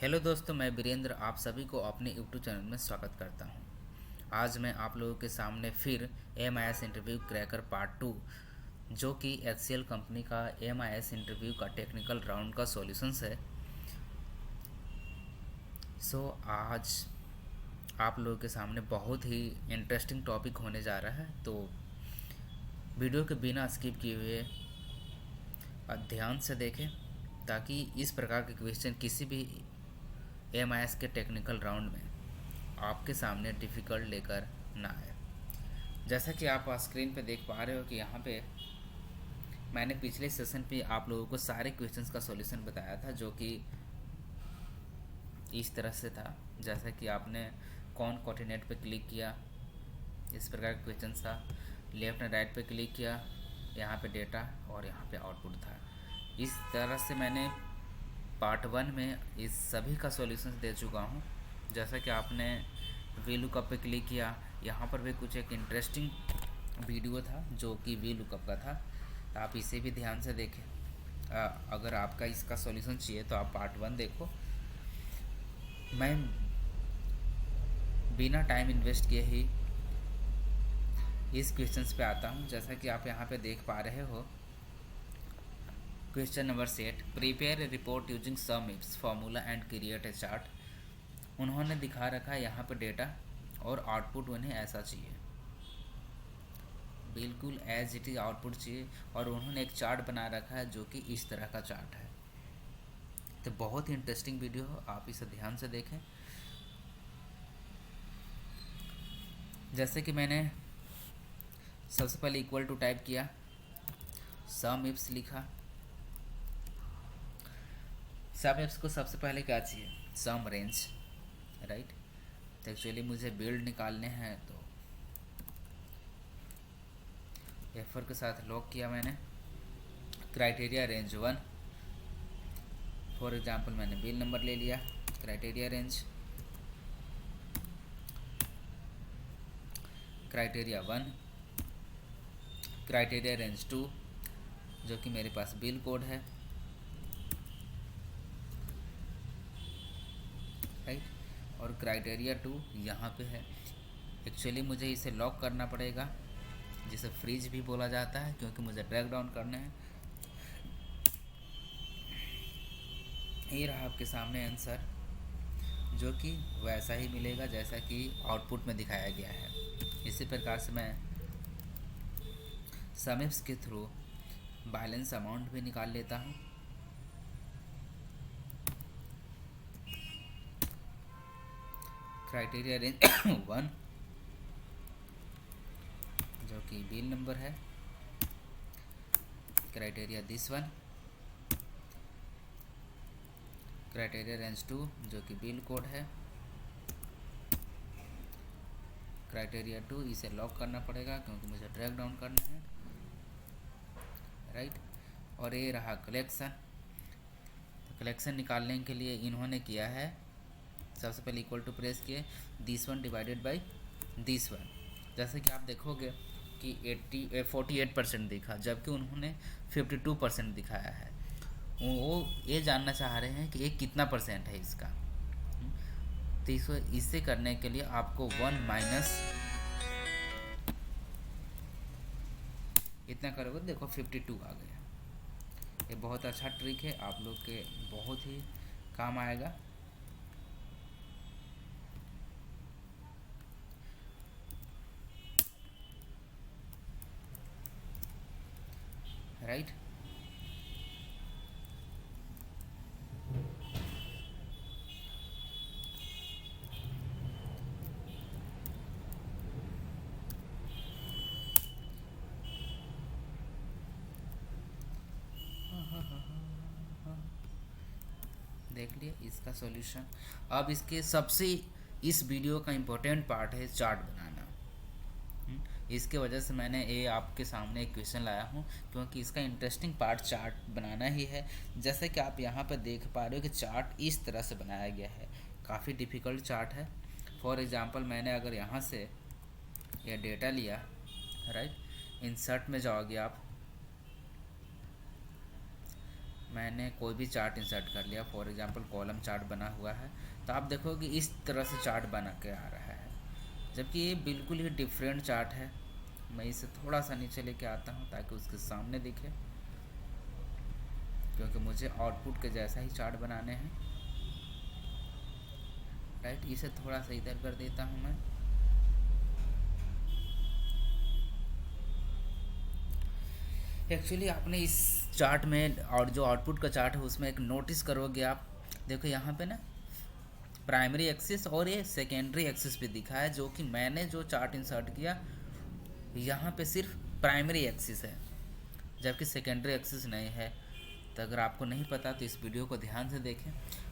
Hello दोस्तों, मैं वीरेंद्र आप सभी को अपने यूट्यूब चैनल में स्वागत करता हूं। आज मैं आप लोगों के सामने फिर MIS इंटरव्यू क्रैकर पार्ट 2 जो कि HCL कंपनी का MIS इंटरव्यू का टेक्निकल राउंड का सॉल्यूशंस है। आज आप लोगों के सामने बहुत ही इंटरेस्टिंग टॉपिक होने जा रहा है, तो वीडियो के बिना स्किप किए हुए ध्यान से देखें ताकि इस प्रकार के क्वेश्चन किसी भी MIS के टेक्निकल राउंड में आपके सामने डिफ़िकल्ट लेकर ना आए। जैसा कि आप स्क्रीन पे देख पा रहे हो कि यहाँ पे मैंने पिछले सेशन पे आप लोगों को सारे क्वेश्चंस का सॉल्यूशन बताया था, जो कि इस तरह से था। जैसा कि आपने कौन कोऑर्डिनेट पे क्लिक किया, इस प्रकार का क्वेश्चन था। लेफ्ट एंड राइट पे क्लिक किया, यहाँ पे डेटा और यहाँ पे आउटपुट था। इस तरह से मैंने पार्ट 1 में इस सभी का सॉल्यूशन दे चुका हूँ। जैसा कि आपने वी लुकअप पे क्लिक किया, यहाँ पर भी कुछ एक इंटरेस्टिंग वीडियो था जो कि वी लुकअप का था, तो आप इसे भी ध्यान से देखें। अगर आपका इसका सॉल्यूशन चाहिए तो आप पार्ट 1 देखो। मैं बिना टाइम इन्वेस्ट किए ही इस क्वेश्चंस पे आता हूँ। जैसा कि आप यहाँ पे देख पा रहे हो, question number 8, prepare a report using some ifs formula and create a chart. उन्होंने दिखा रखा है यहाँ पर डेटा और आउटपुट उन्हें ऐसा चाहिए, बिल्कुल एज इट इज़ आउटपुट चाहिए, और उन्होंने एक चार्ट बना रखा है जो कि इस तरह का चार्ट है। तो बहुत ही इंटरेस्टिंग वीडियो हो, आप इसे ध्यान से देखें। जैसे कि मैंने सबसे पहले इक्वल टू टाइप किया, सम इफ्स लिखा। सम इफ्स को सबसे पहले क्या चाहिए, सम रेंज, राइट। तो एक्चुअली मुझे बिल्ड निकालने हैं, तो F4 के साथ लॉक किया मैंने। क्राइटेरिया रेंज 1, फॉर एग्जांपल मैंने बिल नंबर ले लिया। Criteria range, criteria 1, criteria range 2 जो कि मेरे पास बिल कोड है, राइट। और क्राइटेरिया 2 यहाँ पे है। एक्चुअली मुझे इसे लॉक करना पड़ेगा, जिसे फ्रीज भी बोला जाता है, क्योंकि मुझे ड्रैग डाउन करने हैं। ये रहा आपके सामने आंसर, जो कि वैसा ही मिलेगा जैसा कि आउटपुट में दिखाया गया है। इसी प्रकार से मैं सम इफ्स के थ्रू बैलेंस अमाउंट भी निकाल लेता हूँ। क्राइटेरिया रेंज 1 जो कि बिल नंबर है। क्राइटेरिया दिस 1, क्राइटेरिया रेंज 2 जो कि बिल कोड है। क्राइटेरिया 2 इसे लॉक करना पड़ेगा क्योंकि मुझे ड्रैग डाउन करना है, राइट। और ये रहा कलेक्शन। तो कलेक्शन निकालने के लिए इन्होंने किया है, सबसे पहले इक्वल टू प्रेस किए, दिस 1 डिवाइडेड बाई दिस 1। जैसे कि आप देखोगे कि 48% दिखा, जबकि उन्होंने 52% दिखाया है। वो ये जानना चाह रहे हैं कि ये कितना परसेंट है इसका। तो इससे करने के लिए आपको 1 माइनस इतना करोगे, देखो 52 आ गया। ये बहुत अच्छा ट्रिक है, आप लोग के बहुत ही काम आएगा। राइट। देख लिए इसका सॉल्यूशन। अब इसके सबसे इस वीडियो का इम्पोर्टेंट पार्ट है चार्ट बनाना। इसके वजह से मैंने ये आपके सामने एक क्वेश्चन लाया हूँ, क्योंकि इसका इंटरेस्टिंग पार्ट चार्ट बनाना ही है। जैसे कि आप यहाँ पर देख पा रहे हो कि चार्ट इस तरह से बनाया गया है, काफ़ी डिफ़िकल्ट चार्ट है। फॉर एग्ज़ाम्पल मैंने अगर यहाँ से यह डेटा लिया, राइट, इंसर्ट में जाओगे आप, मैंने कोई भी चार्ट इंसर्ट कर लिया, फॉर एग्जांपल कॉलम चार्ट बना हुआ है, तो आप देखोगे इस तरह से चार्ट बना के आ रहा है, जबकि ये बिल्कुल ही डिफरेंट चार्ट है। मैं इसे थोड़ा सा नीचे लेके आता हूँ ताकि उसके सामने दिखे, क्योंकि मुझे आउटपुट के जैसा ही चार्ट बनाने हैं। राइट, इसे थोड़ा सा इधर कर देता हूँ मैं। एक्चुअली आपने इस चार्ट में और जो आउटपुट का चार्ट है उसमें एक नोटिस करोगे आप, देखो यहाँ पे ना प्राइमरी एक्सिस और ये सेकेंडरी एक्सिस भी दिखा है, जो कि मैंने जो चार्ट इंसर्ट किया यहाँ पे सिर्फ प्राइमरी एक्सिस है, जबकि सेकेंडरी एक्सिस नहीं है। तो अगर आपको नहीं पता तो इस वीडियो को ध्यान से देखें।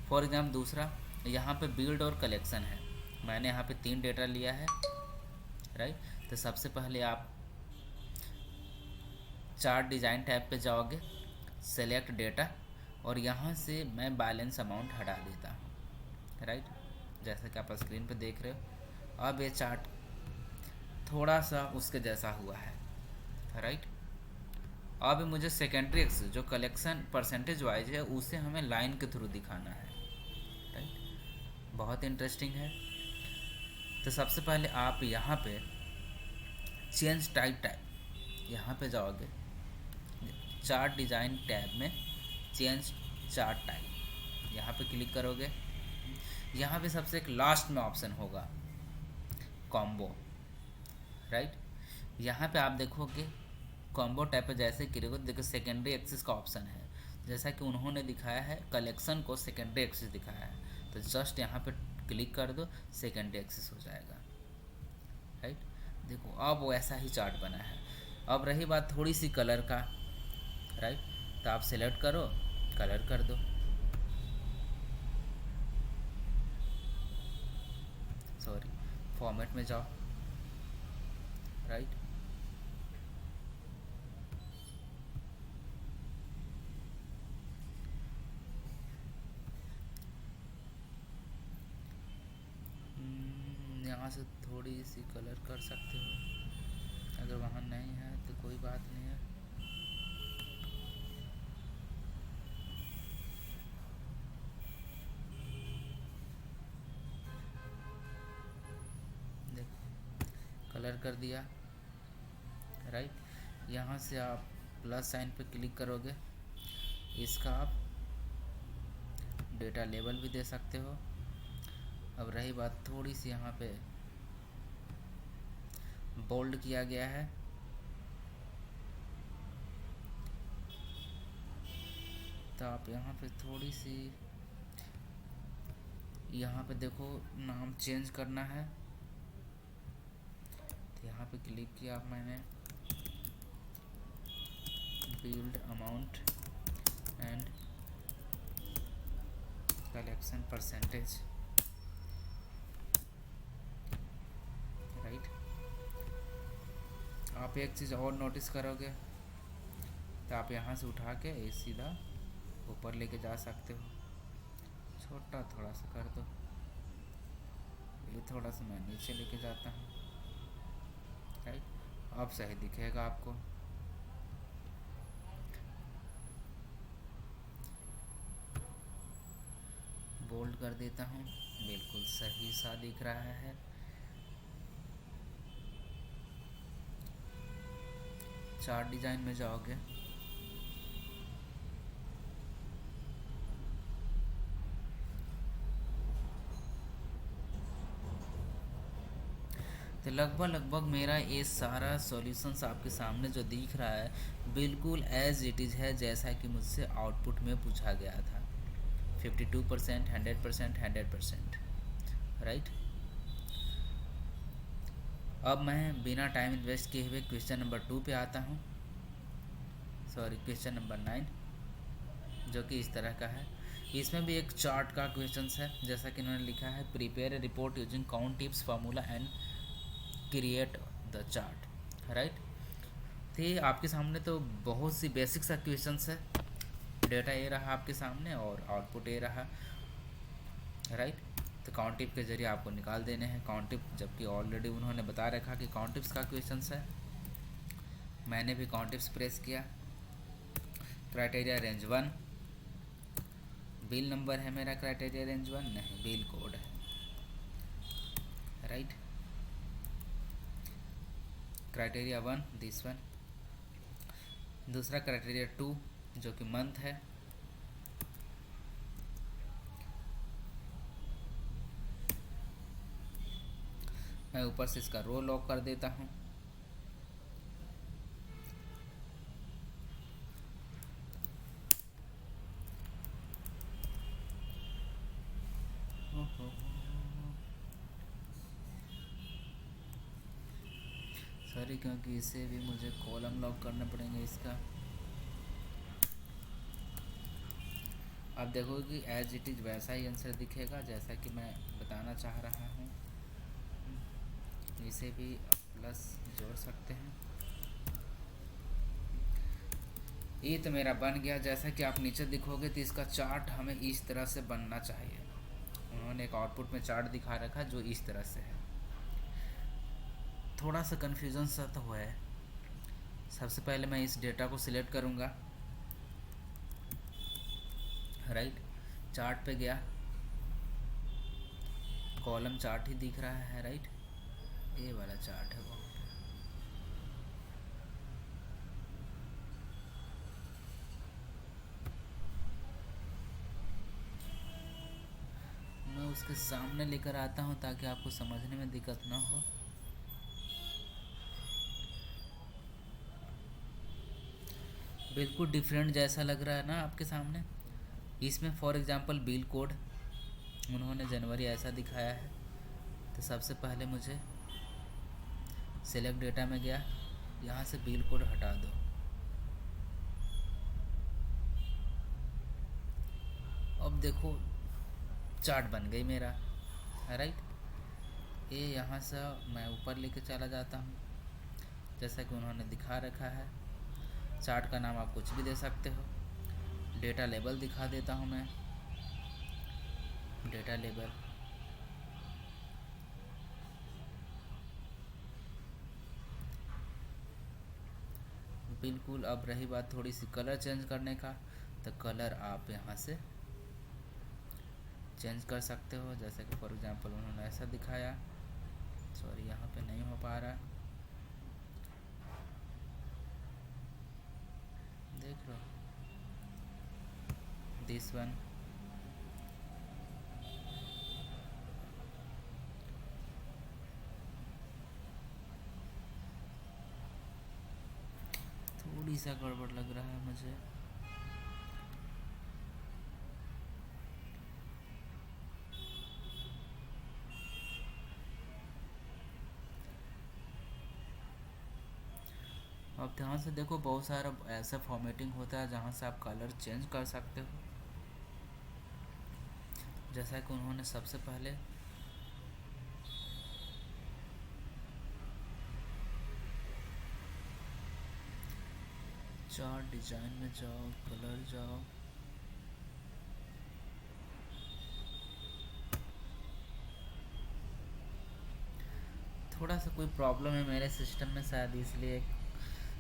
फॉर एग्जाम्पल दूसरा, यहाँ पे बिल्ड और कलेक्शन है, मैंने यहाँ पे 3 डेटा लिया है। राइट, तो सबसे पहले आप चार्ट डिज़ाइन टैब पे जाओगे, सेलेक्ट डेटा, और यहाँ से मैं बैलेंस अमाउंट हटा देता हूँ। राइट, जैसा कि आप स्क्रीन पे देख रहे हो, अब ये चार्ट थोड़ा सा उसके जैसा हुआ है। राइट, अब मुझे सेकेंडरी एक्सिस जो कलेक्शन परसेंटेज वाइज है उसे हमें लाइन के थ्रू दिखाना है। राइट, बहुत इंटरेस्टिंग है। तो सबसे पहले आप यहाँ पे चेंज टाइप यहाँ पे जाओगे, चार्ट डिज़ाइन टैब में चेंज चार्ट टाइप यहाँ पे क्लिक करोगे। यहाँ पे सबसे एक लास्ट में ऑप्शन होगा कॉम्बो। राइट, यहाँ पे आप देखोगे कॉम्बो टैब पे जैसे क्लिक हो, देखो सेकेंडरी एक्सिस का ऑप्शन है, जैसा कि उन्होंने दिखाया है कलेक्शन को सेकेंडरी एक्सिस दिखाया है, तो जस्ट यहाँ पे क्लिक कर दो, सेकेंडरी एक्सिस हो जाएगा। राइट, देखो अब वैसा ही चार्ट बना है। अब रही बात थोड़ी सी कलर का, राइट, तो आप सेलेक्ट करो, कलर कर दो, सॉरी फॉर्मेट में जाओ। राइट, यहाँ से थोड़ी सी कलर कर सकते हो, अगर वहाँ नहीं है तो कोई बात नहीं है। देखो कलर कर दिया। राइट, यहाँ से आप प्लस साइन पे क्लिक करोगे, इसका आप डेटा लेबल भी दे सकते हो। अब रही बात थोड़ी सी यहाँ पे बोल्ड किया गया है, तो आप यहाँ पे थोड़ी सी यहाँ पे देखो नाम चेंज करना है, तो यहाँ पे क्लिक किया मैंने, build amount and collection percentage. Right, आप एक चीज़ और नोटिस करोगे, तो आप यहाँ से उठा के ये सीधा ऊपर लेके जा सकते हो, छोटा थोड़ा सा कर दो, ये थोड़ा सा मैं नीचे लेके जाता हूँ। राइट, अब सही दिखेगा आपको। बोल्ड कर देता हूँ, बिल्कुल सही सा दिख रहा है। चार्ट डिज़ाइन में जाओगे, तो लगभग मेरा ये सारा सॉल्यूशंस आपके सामने जो दिख रहा है बिल्कुल एज इट इज़ है, जैसा कि मुझसे आउटपुट में पूछा गया था। 52%, 100%, 100%। राइट, अब मैं बिना टाइम इन्वेस्ट किए हुए क्वेश्चन नंबर 2 पे आता हूँ, सॉरी क्वेश्चन नंबर 9, जो कि इस तरह का है। इसमें भी एक चार्ट का क्वेश्चन है, जैसा कि इन्होंने लिखा है prepare a report using count tips formula and create the chart. Right, तो आपके सामने तो बहुत सी बेसिक सा क्वेश्चंस है, डेटा ये रहा आपके सामने और आउटपुट ये रहा। राइट, तो काउंट टिप के जरिए आपको निकाल देने हैं काउंट टिप, जबकि ऑलरेडी उन्होंने बता रखा कि काउंट टिप्स का क्वेश्चंस है। मैंने भी काउंट टिप्स प्रेस किया, क्राइटेरिया रेंज 1, बिल नंबर है मेरा क्राइटेरिया रेंज 1 नहीं, बिल कोड है, राइट। Criteria 1 this one. दूसरा क्राइटेरिया 2 जो कि मंथ है, मैं ऊपर से इसका रो लॉक कर देता हूँ। सॉरी, क्योंकि इसे भी मुझे कॉलम लॉक करना पड़ेंगे इसका। आप देखोगे कि एज इट इज़ वैसा ही आंसर दिखेगा जैसा कि मैं बताना चाह रहा हूँ। इसे भी प्लस जोड़ सकते हैं। ये तो मेरा बन गया। जैसा कि आप नीचे दिखोगे तो इसका चार्ट हमें इस तरह से बनना चाहिए। उन्होंने एक आउटपुट में चार्ट दिखा रखा जो इस तरह से है। थोड़ा सा कन्फ्यूज़न सा तो हुआ है। सबसे पहले मैं इस डेटा को सिलेक्ट करूँगा, राइट। चार्ट पे गया, कॉलम चार्ट ही दिख रहा है, राइट। ये वाला चार्ट है वो। मैं उसके सामने लेकर आता हूँ ताकि आपको समझने में दिक्कत ना हो। बिल्कुल डिफरेंट जैसा लग रहा है ना आपके सामने। इसमें फॉर एग्जांपल बिल कोड उन्होंने जनवरी ऐसा दिखाया है। तो सबसे पहले मुझे सेलेक्ट डेटा में गया, यहाँ से बिल कोड हटा दो। अब देखो चार्ट बन गई मेरा, राइट। ये यहाँ से मैं ऊपर लेके चला जाता हूँ जैसा कि उन्होंने दिखा रखा है। चार्ट का नाम आप कुछ भी दे सकते हो। डेटा लेबल दिखा देता हूँ मैं, डेटा लेबल। बिल्कुल। अब रही बात थोड़ी सी कलर चेंज करने का, तो कलर आप यहाँ से चेंज कर सकते हो। जैसे कि फॉर एग्जांपल उन्होंने ऐसा दिखाया, सॉरी यहाँ पे नहीं हो पा रहा, देख लो दिस वन। थोड़ी सा गड़बड़ लग रहा है मुझे। अब ध्यान से देखो, बहुत सारा ऐसा फॉर्मेटिंग होता है जहाँ से आप कलर चेंज कर सकते हो। जैसा कि उन्होंने सबसे पहले चार्ट डिजाइन में जाओ, कलर जाओ, थोड़ा सा कोई प्रॉब्लम है मेरे सिस्टम में शायद, इसलिए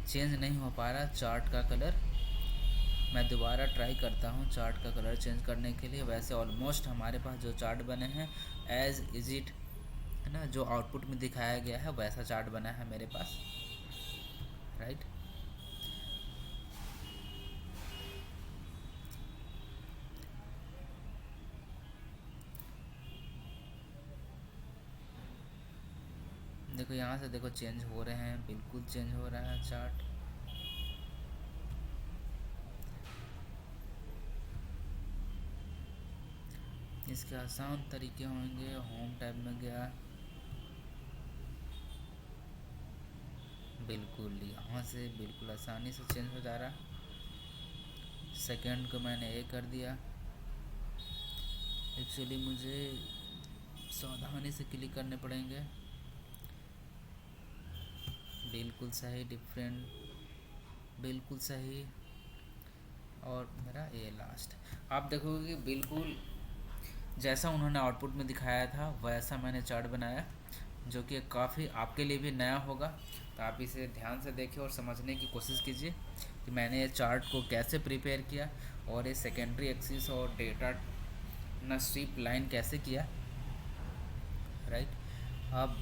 चेंज नहीं हो पा रहा चार्ट का कलर। मैं दोबारा ट्राई करता हूँ चार्ट का कलर चेंज करने के लिए। वैसे ऑलमोस्ट हमारे पास जो चार्ट बने हैं एज इज इट है ना, जो आउटपुट में दिखाया गया है वैसा चार्ट बना है मेरे पास, राइट। देखो यहाँ से देखो चेंज हो रहे हैं, बिल्कुल चेंज हो रहा है चार्ट। इसके आसान तरीके होंगे। होम टैब में गया, बिल्कुल यहाँ से बिल्कुल आसानी से चेंज हो जा रहा। सेकंड को मैंने ए कर दिया। एक्चुअली मुझे सावधानी से क्लिक करने पड़ेंगे। बिल्कुल सही, डिफरेंट, बिल्कुल सही। और मेरा ए लास्ट। आप देखोगे कि बिल्कुल जैसा उन्होंने आउटपुट में दिखाया था वैसा मैंने चार्ट बनाया, जो कि काफ़ी आपके लिए भी नया होगा। तो आप इसे ध्यान से देखिए और समझने की कोशिश कीजिए कि मैंने ये चार्ट को कैसे प्रिपेयर किया और ये सेकेंडरी एक्सिस और डेटा ना स्ट्रिप लाइन कैसे किया, राइट। अब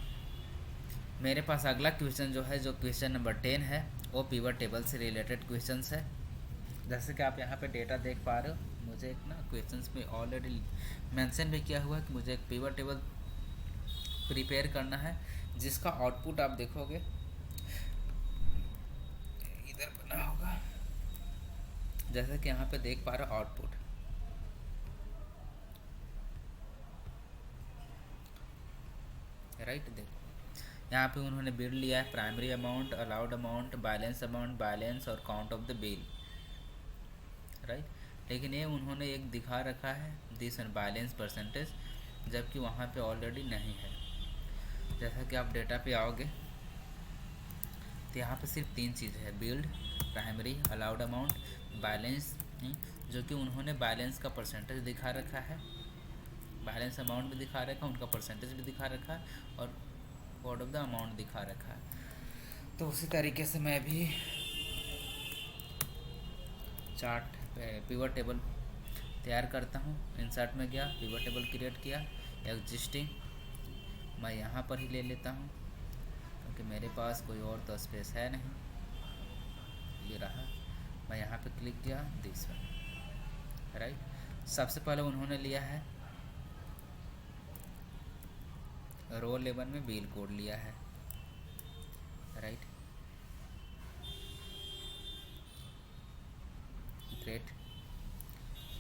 मेरे पास अगला क्वेश्चन जो है, जो क्वेश्चन नंबर 10 है, वो पिवट टेबल से रिलेटेड क्वेश्चन है। जैसे कि आप यहाँ पे डेटा देख पा रहे हो, मुझे एक ना क्वेश्चंस में ऑलरेडी मेंशन भी किया हुआ है कि मुझे एक पिवट टेबल प्रिपेयर करना है, जिसका आउटपुट आप देखोगे इधर बना होगा। जैसे कि यहाँ पे देख पा रहे हो आउटपुट, राइट। देखो यहाँ पे उन्होंने बिल लिया है primary amount, allowed amount, amount, balance और count of the bill, right. लेकिन ये उन्होंने एक दिखा रखा है दिस बैलेंस परसेंटेज, जबकि वहाँ पे ऑलरेडी नहीं है। जैसा कि आप डेटा पे आओगे तो यहाँ पे सिर्फ 3 चीज़ है, build, primary, allowed amount, balance, जो कि उन्होंने बैलेंस का परसेंटेज दिखा रखा है, बैलेंस अमाउंट भी दिखा रखा है, उनका परसेंटेज भी दिखा रखा है और कोड ऑफ द अमाउंट दिखा रखा है। तो उसी तरीके से मैं भी चार्ट पिवट टेबल तैयार करता हूँ। इंसर्ट में गया, पिवट टेबल क्रिएट किया, एग्जिस्टिंग मैं यहाँ पर ही ले लेता हूँ क्योंकि मेरे पास कोई और तो स्पेस है नहीं, ये रहा। मैं यहाँ पे क्लिक किया, दिस वन, राइट। सबसे पहले उन्होंने लिया है रो 11 में बिल कोड लिया है, राइट, ग्रेट।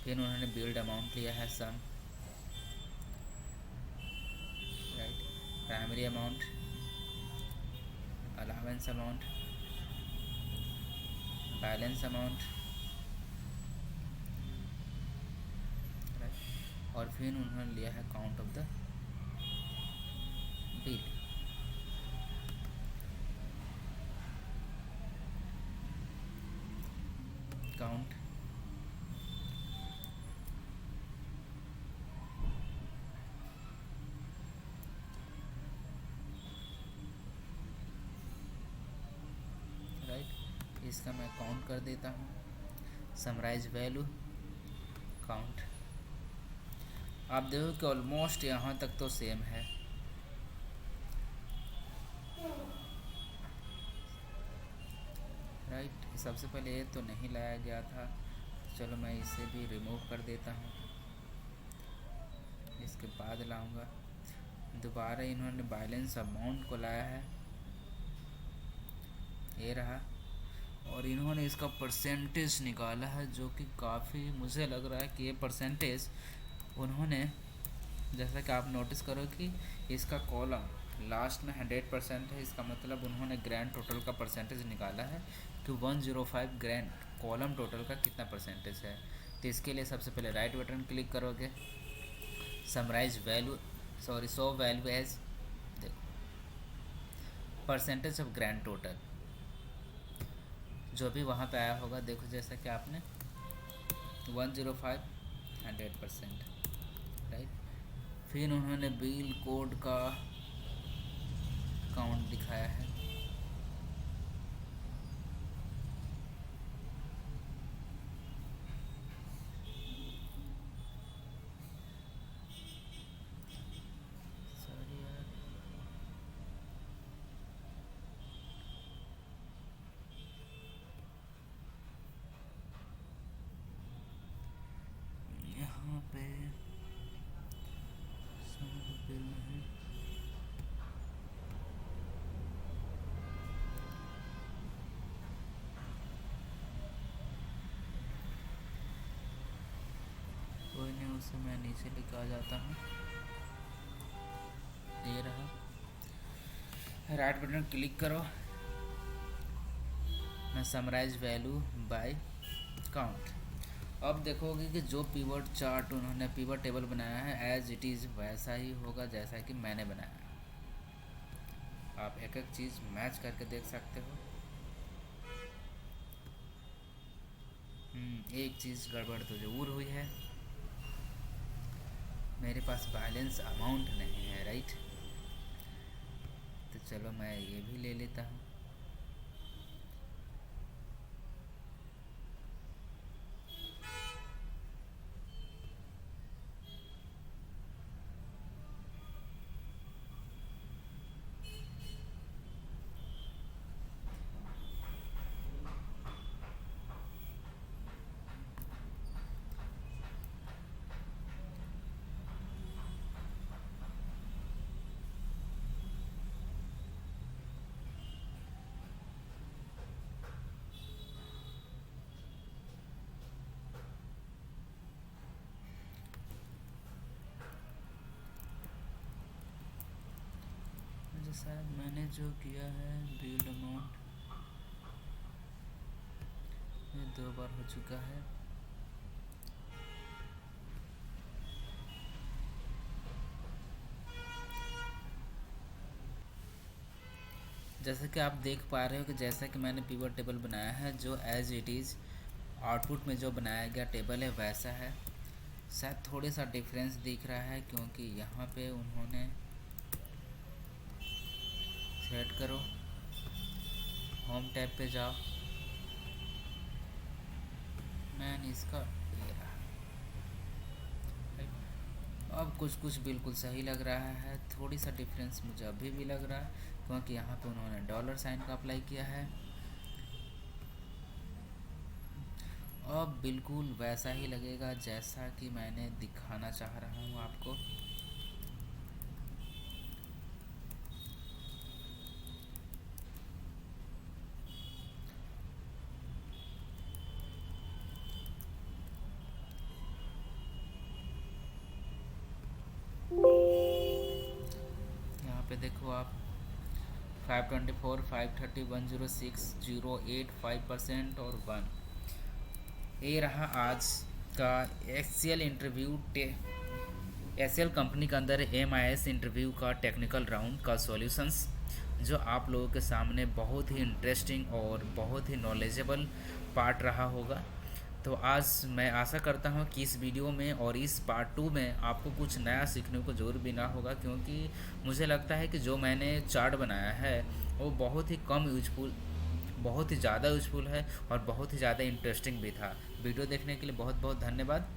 फिर उन्होंने बिल्ड अमाउंट लिया है sum, right, primary amount, allowance amount, balance amount, right, और फिर उन्होंने लिया है count of the bill. Count, right, इसका मैं काउंट कर देता हूँ। Summarize value, count. आप देखो कि ऑलमोस्ट यहाँ तक तो सेम है, राइट। सबसे पहले ये तो नहीं लाया गया था, चलो मैं इसे भी रिमूव कर देता हूँ, इसके बाद लाऊंगा। दोबारा इन्होंने बैलेंस अमाउंट को लाया है, ये रहा, और इन्होंने इसका परसेंटेज निकाला है, जो कि काफ़ी मुझे लग रहा है कि ये परसेंटेज उन्होंने, जैसा कि आप नोटिस करो कि इसका कॉलम लास्ट में 100% है, इसका मतलब उन्होंने ग्रैंड टोटल का परसेंटेज निकाला है कि 105 ग्रैंड कॉलम टोटल का कितना परसेंटेज है। तो इसके लिए सबसे पहले राइट बटन क्लिक करोगे, summarize value, sorry show value as percentage of grand total, जो भी वहाँ पे आया होगा। देखो जैसा कि आपने 105 100%, राइट। फिर उन्होंने बिल कोड का काउंट दिखाया है, सॉरी यार, यहाँ पे बिल है, कोई नहीं, उसे मैं नीचे लेकर आ जाता हूँ। ये रहा, राइट बटन क्लिक करो, मैं समराइज वैल्यू बाय काउंट। अब देखोगे कि जो पिवट चार्ट उन्होंने पिवट टेबल बनाया है एज इट इज़ वैसा ही होगा जैसा कि मैंने बनाया है। आप एक एक चीज़ मैच करके देख सकते हो। एक चीज़ गड़बड़ तो ज़रूर हुई है, मेरे पास बैलेंस अमाउंट नहीं है, राइट। तो चलो मैं ये भी ले लेता हूँ, शायद मैंने जो किया है बिल्ड अमाउंट ये 2 बार हो चुका है। जैसे कि आप देख पा रहे हो कि जैसा कि मैंने पिवट टेबल बनाया है, जो एज इट इज़ आउटपुट में जो बनाया गया टेबल है वैसा है। शायद थोड़े सा डिफरेंस दिख रहा है क्योंकि यहाँ पे उन्होंने सेट करो, होम टैब पे जाओ, मैंने इसका अब कुछ बिल्कुल सही लग रहा है। थोड़ी सा डिफरेंस मुझे अभी भी लग रहा है क्योंकि यहाँ पे उन्होंने डॉलर साइन का अप्लाई किया है। अब बिल्कुल वैसा ही लगेगा जैसा कि मैंने दिखाना चाह रहा हूँ आपको। यहाँ पे देखो आप 524, 530, 106, 0.8, 5% और 1। ये रहा आज का एक्सीएल इंटरव्यू एसएल कंपनी के अंदर MIS इंटरव्यू का टेक्निकल राउंड का सॉल्यूशंस, जो आप लोगों के सामने बहुत ही इंटरेस्टिंग और बहुत ही नॉलेजेबल पार्ट रहा होगा। तो आज मैं आशा करता हूँ कि इस वीडियो में और इस पार्ट 2 में आपको कुछ नया सीखने को ज़रूर मिला होगा, क्योंकि मुझे लगता है कि जो मैंने चार्ट बनाया है वो बहुत ही कम यूजफुल, बहुत ही ज़्यादा यूजफुल है और बहुत ही ज़्यादा इंटरेस्टिंग भी था। वीडियो देखने के लिए बहुत बहुत धन्यवाद।